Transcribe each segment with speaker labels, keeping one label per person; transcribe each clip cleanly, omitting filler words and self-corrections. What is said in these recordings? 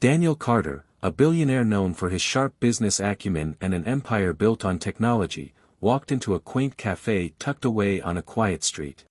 Speaker 1: Daniel Carter, a billionaire known for his sharp business acumen and an empire built on technology, walked into a quaint cafe tucked away on a quiet street.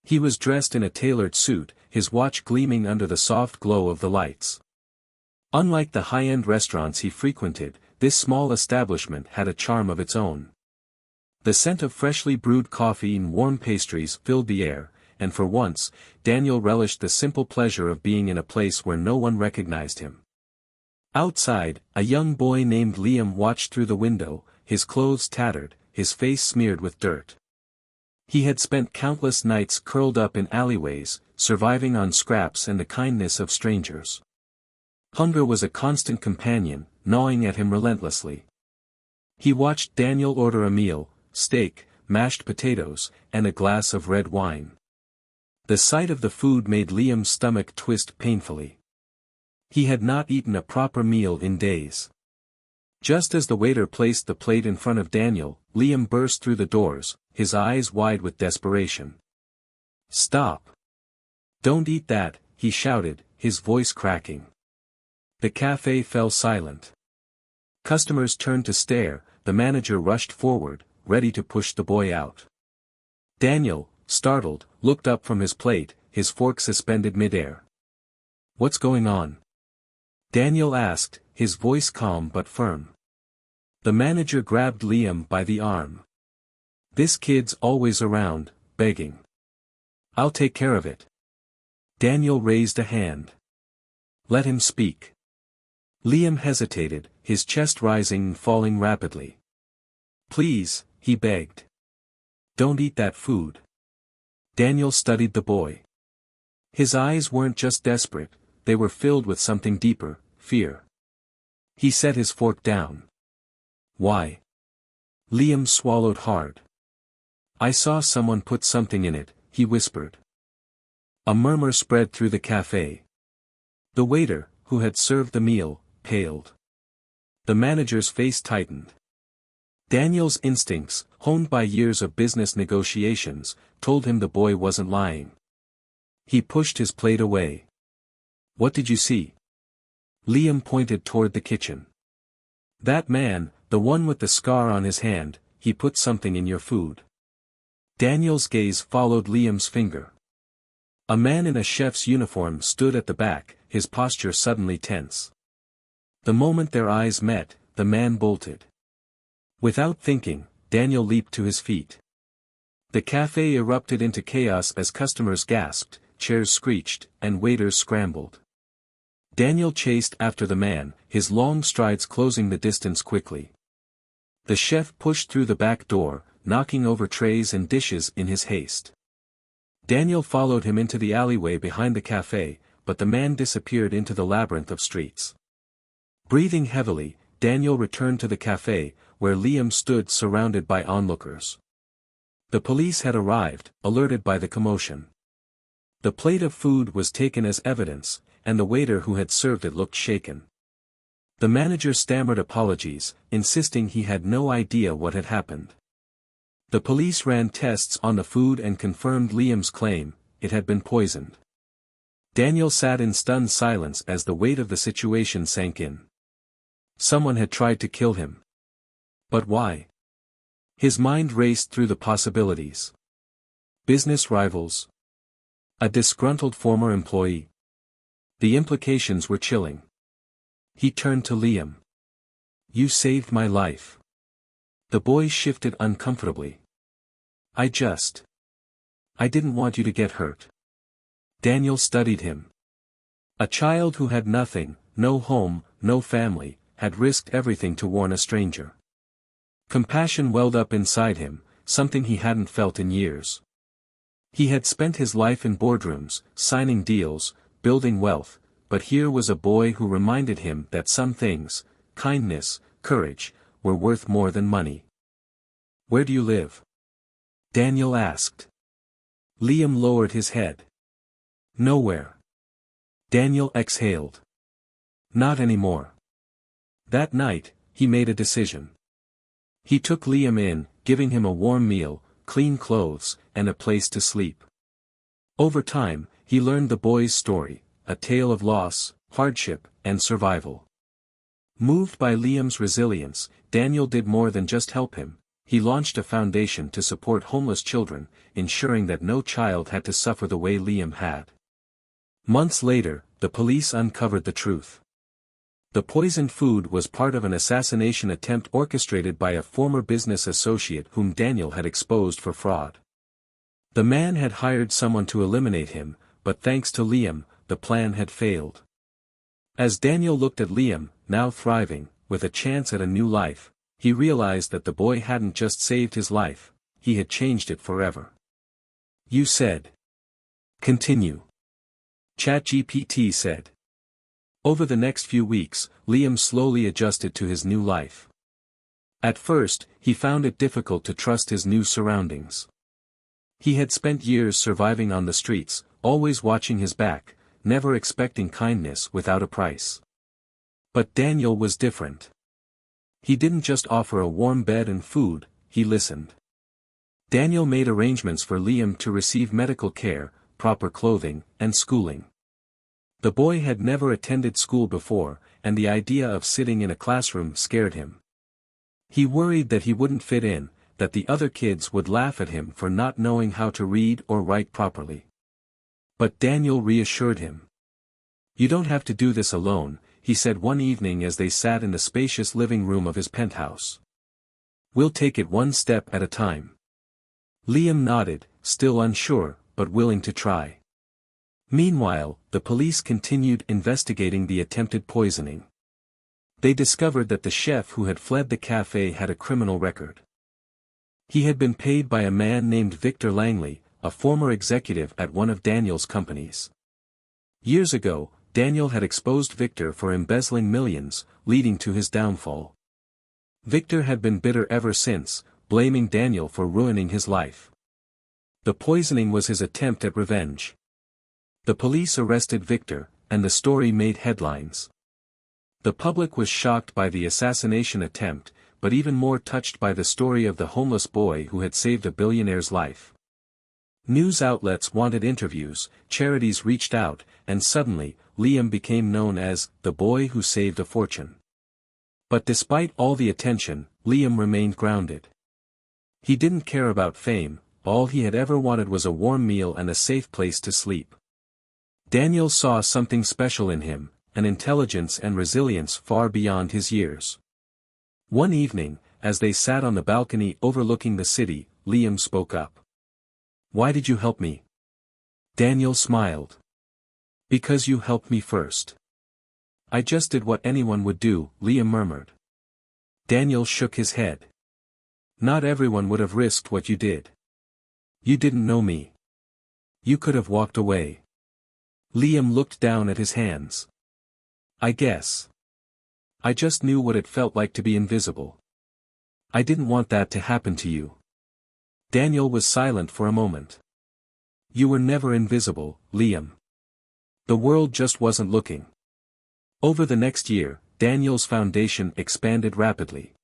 Speaker 1: He was dressed in a tailored suit, his watch gleaming under the soft glow of the lights. Unlike the high-end restaurants he frequented, this small establishment had a charm of its own. The scent of freshly brewed coffee and warm pastries filled the air, and for once, Daniel relished the simple pleasure of being in a place where no one recognized him. Outside, a young boy named Liam watched through the window, his clothes tattered, his face smeared with dirt. He had spent countless nights curled up in alleyways, surviving on scraps and the kindness of strangers. Hunger was a constant companion, gnawing at him relentlessly. He watched Daniel order a meal, steak, mashed potatoes, and a glass of red wine. The sight of the food made Liam's stomach twist painfully. He had not eaten a proper meal in days. Just as the waiter placed the plate in front of Daniel, Liam burst through the doors, his eyes wide with desperation. "Stop! Don't eat that," he shouted, his voice cracking. The cafe fell silent. Customers turned to stare, the manager rushed forward, ready to push the boy out. Daniel, startled, looked up from his plate, his fork suspended midair. "What's going on?" Daniel asked, his voice calm but firm. The manager grabbed Liam by the arm. "This kid's always around, begging. I'll take care of it." Daniel raised a hand. "Let him speak." Liam hesitated, his chest rising and falling rapidly. "Please," he begged. "Don't eat that food." Daniel studied the boy. His eyes weren't just desperate, they were filled with something deeper, fear. He set his fork down. "Why?" Liam swallowed hard. "I saw someone put something in it," he whispered. A murmur spread through the cafe. The waiter, who had served the meal, paled. The manager's face tightened. Daniel's instincts, honed by years of business negotiations, told him the boy wasn't lying. He pushed his plate away. "What did you see?" Liam pointed toward the kitchen. "That man, the one with the scar on his hand, he put something in your food." Daniel's gaze followed Liam's finger. A man in a chef's uniform stood at the back, his posture suddenly tense. The moment their eyes met, the man bolted. Without thinking, Daniel leaped to his feet. The cafe erupted into chaos as customers gasped, chairs screeched, and waiters scrambled. Daniel chased after the man, his long strides closing the distance quickly. The chef pushed through the back door, knocking over trays and dishes in his haste. Daniel followed him into the alleyway behind the cafe, but the man disappeared into the labyrinth of streets. Breathing heavily, Daniel returned to the cafe, where Liam stood surrounded by onlookers. The police had arrived, alerted by the commotion. The plate of food was taken as evidence, and the waiter who had served it looked shaken. The manager stammered apologies, insisting he had no idea what had happened. The police ran tests on the food and confirmed Liam's claim, it had been poisoned. Daniel sat in stunned silence as the weight of the situation sank in. Someone had tried to kill him. But why? His mind raced through the possibilities. Business rivals? A disgruntled former employee? The implications were chilling. He turned to Liam. "You saved my life." The boy shifted uncomfortably. I didn't want you to get hurt." Daniel studied him. A child who had nothing, no home, no family, had risked everything to warn a stranger. Compassion welled up inside him, something he hadn't felt in years. He had spent his life in boardrooms, signing deals, building wealth, but here was a boy who reminded him that some things, kindness, courage, were worth more than money. "Where do you live?" Daniel asked. Liam lowered his head. "Nowhere." Daniel exhaled. "Not anymore." That night, he made a decision. He took Liam in, giving him a warm meal, clean clothes, and a place to sleep. Over time, he learned the boy's story, a tale of loss, hardship, and survival. Moved by Liam's resilience, Daniel did more than just help him. He launched a foundation to support homeless children, ensuring that no child had to suffer the way Liam had. Months later, the police uncovered the truth. The poisoned food was part of an assassination attempt orchestrated by a former business associate whom Daniel had exposed for fraud. The man had hired someone to eliminate him, but thanks to Liam, the plan had failed. As Daniel looked at Liam, now thriving, with a chance at a new life, he realized that the boy hadn't just saved his life, he had changed it forever. You said. Continue. ChatGPT said. Over the next few weeks, Liam slowly adjusted to his new life. At first, he found it difficult to trust his new surroundings. He had spent years surviving on the streets, always watching his back, never expecting kindness without a price. But Daniel was different. He didn't just offer a warm bed and food, he listened. Daniel made arrangements for Liam to receive medical care, proper clothing, and schooling. The boy had never attended school before, and the idea of sitting in a classroom scared him. He worried that he wouldn't fit in, that the other kids would laugh at him for not knowing how to read or write properly. But Daniel reassured him. "You don't have to do this alone," he said one evening as they sat in the spacious living room of his penthouse. "We'll take it one step at a time." Liam nodded, still unsure, but willing to try. Meanwhile, the police continued investigating the attempted poisoning. They discovered that the chef who had fled the cafe had a criminal record. He had been paid by a man named Victor Langley, a former executive at one of Daniel's companies. Years ago, Daniel had exposed Victor for embezzling millions, leading to his downfall. Victor had been bitter ever since, blaming Daniel for ruining his life. The poisoning was his attempt at revenge. The police arrested Victor, and the story made headlines. The public was shocked by the assassination attempt, but even more touched by the story of the homeless boy who had saved a billionaire's life. News outlets wanted interviews, charities reached out, and suddenly, Liam became known as the boy who saved a fortune. But despite all the attention, Liam remained grounded. He didn't care about fame, all he had ever wanted was a warm meal and a safe place to sleep. Daniel saw something special in him, an intelligence and resilience far beyond his years. One evening, as they sat on the balcony overlooking the city, Liam spoke up. "Why did you help me?" Daniel smiled. "Because you helped me first." "I just did what anyone would do," Liam murmured. Daniel shook his head. "Not everyone would have risked what you did. You didn't know me. You could have walked away." Liam looked down at his hands. "I guess. I just knew what it felt like to be invisible. I didn't want that to happen to you." Daniel was silent for a moment. "You were never invisible, Liam. The world just wasn't looking." Over the next year, Daniel's foundation expanded rapidly.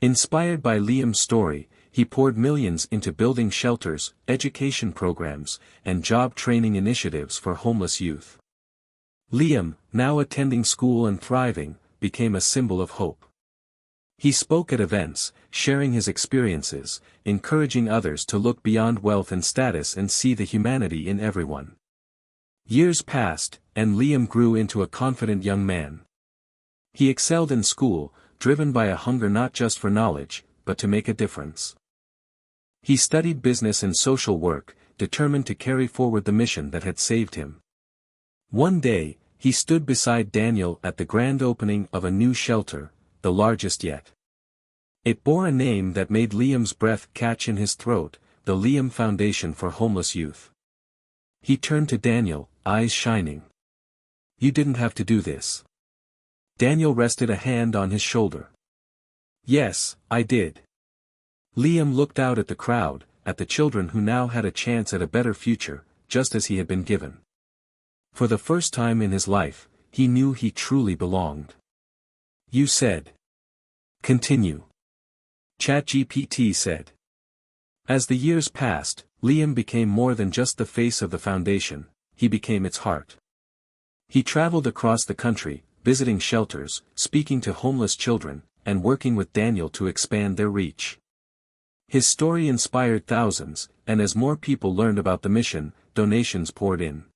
Speaker 1: Inspired by Liam's story, he poured millions into building shelters, education programs, and job training initiatives for homeless youth. Liam, now attending school and thriving, became a symbol of hope. He spoke at events, sharing his experiences, encouraging others to look beyond wealth and status and see the humanity in everyone. Years passed, and Liam grew into a confident young man. He excelled in school, driven by a hunger not just for knowledge, but to make a difference. He studied business and social work, determined to carry forward the mission that had saved him. One day, he stood beside Daniel at the grand opening of a new shelter, the largest yet. It bore a name that made Liam's breath catch in his throat, the Liam Foundation for Homeless Youth. He turned to Daniel, eyes shining. "You didn't have to do this." Daniel rested a hand on his shoulder. "Yes, I did." Liam looked out at the crowd, at the children who now had a chance at a better future, just as he had been given. For the first time in his life, he knew he truly belonged. "You said. Continue." ChatGPT said. As the years passed, Liam became more than just the face of the foundation, he became its heart. He traveled across the country, visiting shelters, speaking to homeless children, and working with Daniel to expand their reach. His story inspired thousands, and as more people learned about the mission, donations poured in.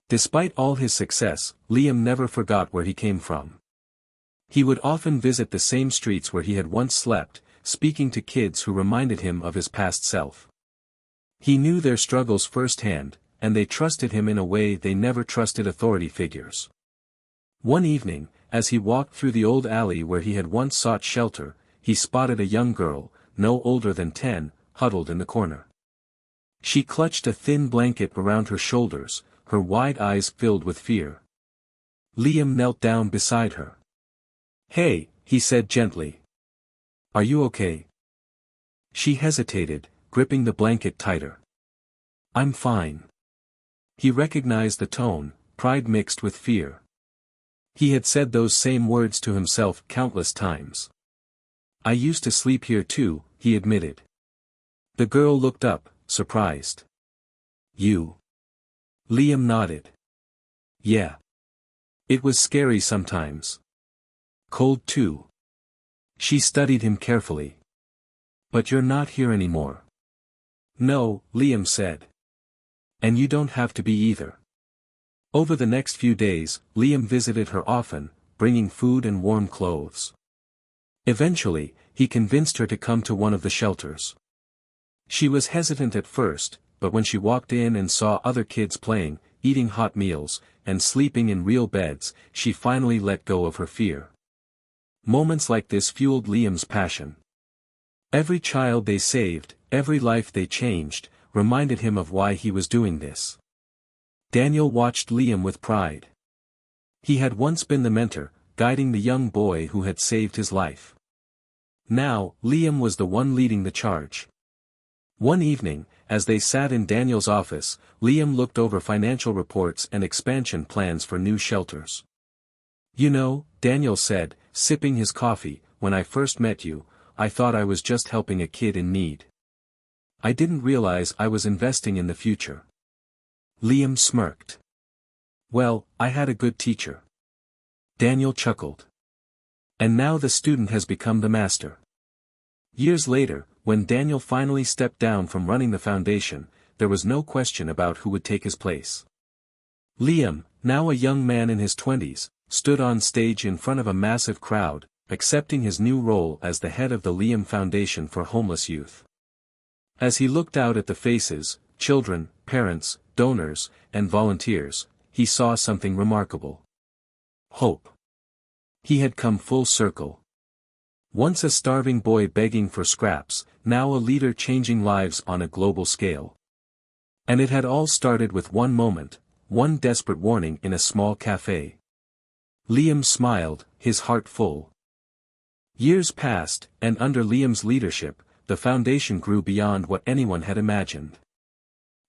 Speaker 1: Despite all his success, Liam never forgot where he came from. He would often visit the same streets where he had once slept, speaking to kids who reminded him of his past self. He knew their struggles firsthand, and they trusted him in a way they never trusted authority figures. One evening, as he walked through the old alley where he had once sought shelter, he spotted a young girl, no older than 10, huddled in the corner. She clutched a thin blanket around her shoulders, her wide eyes filled with fear. Liam knelt down beside her. "Hey," he said gently. "Are you okay?" She hesitated, gripping the blanket tighter. "I'm fine." He recognized the tone, pride mixed with fear. He had said those same words to himself countless times. "I used to sleep here too," he admitted. The girl looked up, surprised. "You?" Liam nodded. "Yeah. It was scary sometimes. Cold too." She studied him carefully. "But you're not here anymore." "No," Liam said. "And you don't have to be either." Over the next few days, Liam visited her often, bringing food and warm clothes. Eventually, he convinced her to come to one of the shelters. She was hesitant at first, but when she walked in and saw other kids playing, eating hot meals, and sleeping in real beds, she finally let go of her fear. Moments like this fueled Liam's passion. Every child they saved, every life they changed, reminded him of why he was doing this. Daniel watched Liam with pride. He had once been the mentor, guiding the young boy who had saved his life. Now, Liam was the one leading the charge. One evening, as they sat in Daniel's office, Liam looked over financial reports and expansion plans for new shelters. "You know," Daniel said, sipping his coffee, "when I first met you, I thought I was just helping a kid in need. I didn't realize I was investing in the future." Liam smirked. "Well, I had a good teacher." Daniel chuckled. "And now the student has become the master." Years later, when Daniel finally stepped down from running the foundation, there was no question about who would take his place. Liam, now a young man in his 20s, stood on stage in front of a massive crowd, accepting his new role as the head of the Liam Foundation for Homeless Youth. As he looked out at the faces, children, parents, donors, and volunteers, he saw something remarkable. Hope. He had come full circle. Once a starving boy begging for scraps, now a leader changing lives on a global scale. And it had all started with one moment, one desperate warning in a small cafe. Liam smiled, his heart full. Years passed, and under Liam's leadership, the foundation grew beyond what anyone had imagined.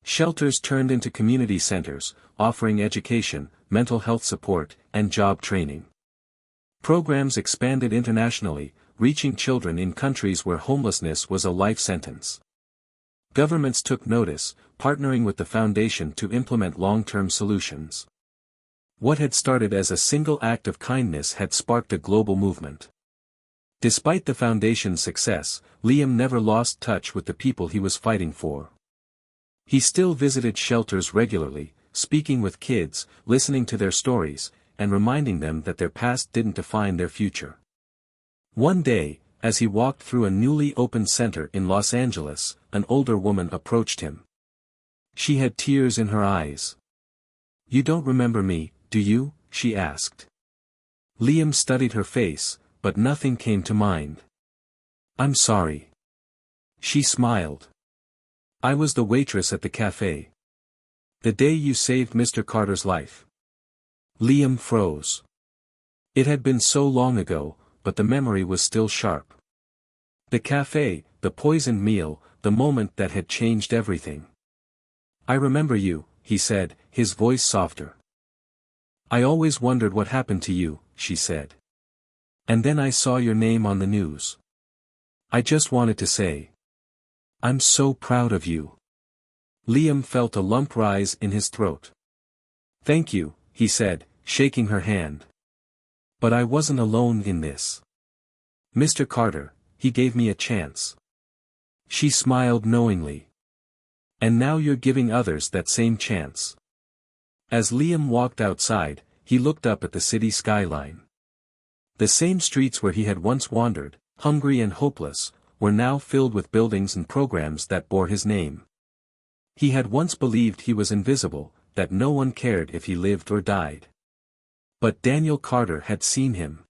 Speaker 1: Shelters turned into community centers, offering education, mental health support, and job training. Programs expanded internationally, reaching children in countries where homelessness was a life sentence. Governments took notice, partnering with the foundation to implement long-term solutions. What had started as a single act of kindness had sparked a global movement. Despite the foundation's success, Liam never lost touch with the people he was fighting for. He still visited shelters regularly, speaking with kids, listening to their stories, and reminding them that their past didn't define their future. One day, as he walked through a newly opened center in Los Angeles, an older woman approached him. She had tears in her eyes. "You don't remember me, do you?" she asked. Liam studied her face, but nothing came to mind. "I'm sorry." She smiled. "I was the waitress at the cafe. The day you saved Mr. Carter's life." Liam froze. It had been so long ago, but the memory was still sharp. The cafe, the poisoned meal, the moment that had changed everything. "I remember you," he said, his voice softer. "I always wondered what happened to you," she said. "And then I saw your name on the news. I just wanted to say, I'm so proud of you." Liam felt a lump rise in his throat. "Thank you," he said, shaking her hand. But I wasn't alone in this. Mr. Carter, he gave me a chance. She smiled knowingly. And now you're giving others that same chance. As Liam walked outside, he looked up at the city skyline. The same streets where he had once wandered, hungry and hopeless, were now filled with buildings and programs that bore his name. He had once believed he was invisible, that no one cared if he lived or died. But Daniel Carter had seen him.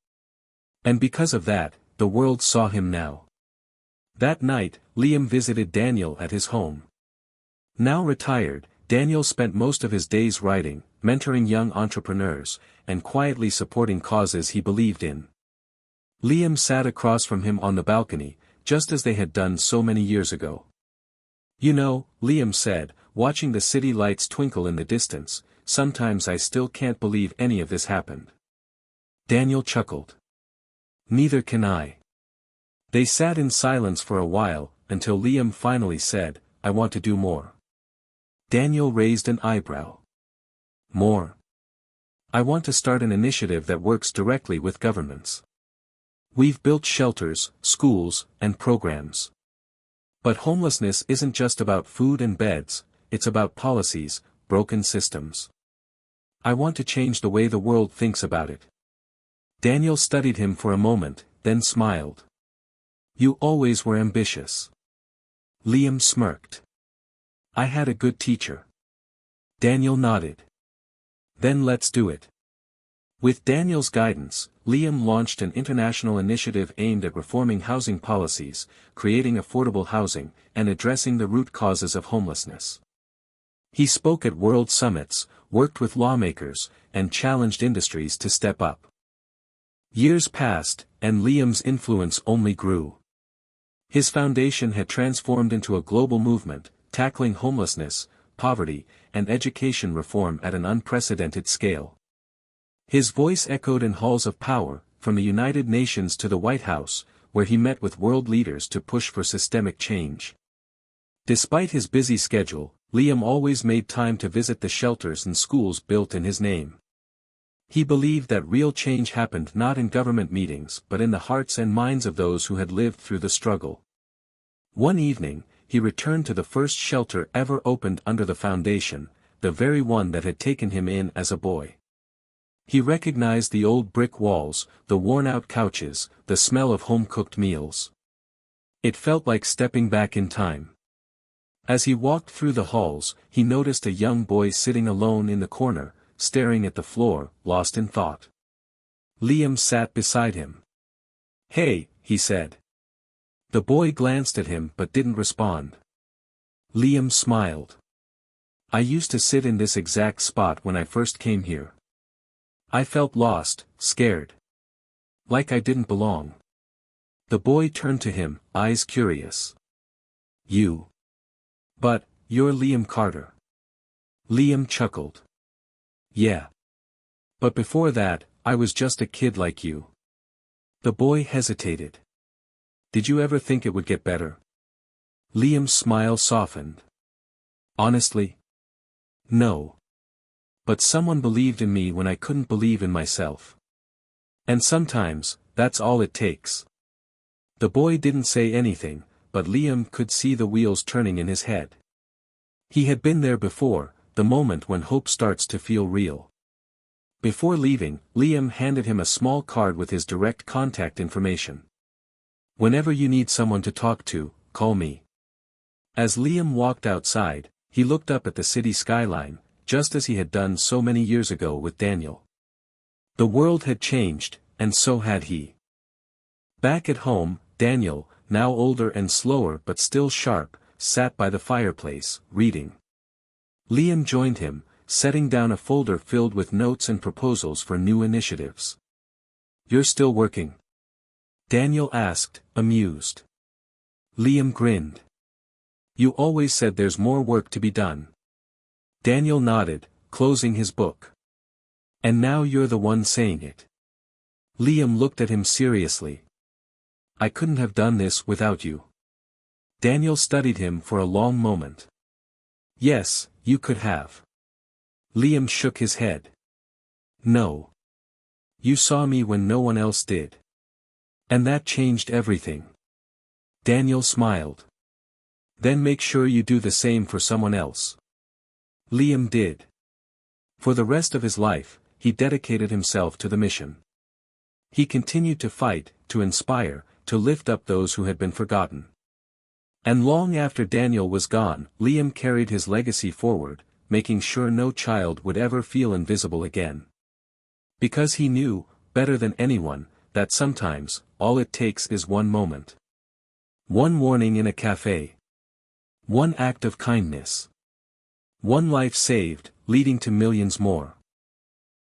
Speaker 1: And because of that, the world saw him now. That night, Liam visited Daniel at his home. Now retired, Daniel spent most of his days writing, mentoring young entrepreneurs, and quietly supporting causes he believed in. Liam sat across from him on the balcony, just as they had done so many years ago. You know, Liam said, watching the city lights twinkle in the distance, sometimes I still can't believe any of this happened. Daniel chuckled. Neither can I. They sat in silence for a while, until Liam finally said, I want to do more. Daniel raised an eyebrow. More. I want to start an initiative that works directly with governments. We've built shelters, schools, and programs. But homelessness isn't just about food and beds, it's about policies, broken systems. I want to change the way the world thinks about it. Daniel studied him for a moment, then smiled. You always were ambitious. Liam smirked. I had a good teacher. Daniel nodded. Then let's do it. With Daniel's guidance, Liam launched an international initiative aimed at reforming housing policies, creating affordable housing, and addressing the root causes of homelessness. He spoke at world summits, worked with lawmakers, and challenged industries to step up. Years passed, and Liam's influence only grew. His foundation had transformed into a global movement, tackling homelessness, poverty, and education reform at an unprecedented scale. His voice echoed in halls of power, from the United Nations to the White House, where he met with world leaders to push for systemic change. Despite his busy schedule, Liam always made time to visit the shelters and schools built in his name. He believed that real change happened not in government meetings but in the hearts and minds of those who had lived through the struggle. One evening, he returned to the first shelter ever opened under the foundation, the very one that had taken him in as a boy. He recognized the old brick walls, the worn-out couches, the smell of home-cooked meals. It felt like stepping back in time. As he walked through the halls, he noticed a young boy sitting alone in the corner, staring at the floor, lost in thought. Liam sat beside him. Hey, he said. The boy glanced at him but didn't respond. Liam smiled. I used to sit in this exact spot when I first came here. I felt lost, scared. Like I didn't belong. The boy turned to him, eyes curious. You. But, you're Liam Carter. Liam chuckled. Yeah. But before that, I was just a kid like you. The boy hesitated. Did you ever think it would get better? Liam's smile softened. Honestly? No. But someone believed in me when I couldn't believe in myself. And sometimes, that's all it takes. The boy didn't say anything, but Liam could see the wheels turning in his head. He had been there before, the moment when hope starts to feel real. Before leaving, Liam handed him a small card with his direct contact information. Whenever you need someone to talk to, call me. As Liam walked outside, he looked up at the city skyline, just as he had done so many years ago with Daniel. The world had changed, and so had he. Back at home, Daniel, now older and slower but still sharp, sat by the fireplace, reading. Liam joined him, setting down a folder filled with notes and proposals for new initiatives. You're still working? Daniel asked, amused. Liam grinned. You always said there's more work to be done. Daniel nodded, closing his book. And now you're the one saying it. Liam looked at him seriously. I couldn't have done this without you. Daniel studied him for a long moment. Yes, you could have. Liam shook his head. No. You saw me when no one else did. And that changed everything. Daniel smiled. Then make sure you do the same for someone else. Liam did. For the rest of his life, he dedicated himself to the mission. He continued to fight, to inspire, to lift up those who had been forgotten. And long after Daniel was gone, Liam carried his legacy forward, making sure no child would ever feel invisible again. Because he knew, better than anyone, that sometimes, all it takes is one moment. One morning in a cafe. One act of kindness. One life saved, leading to millions more.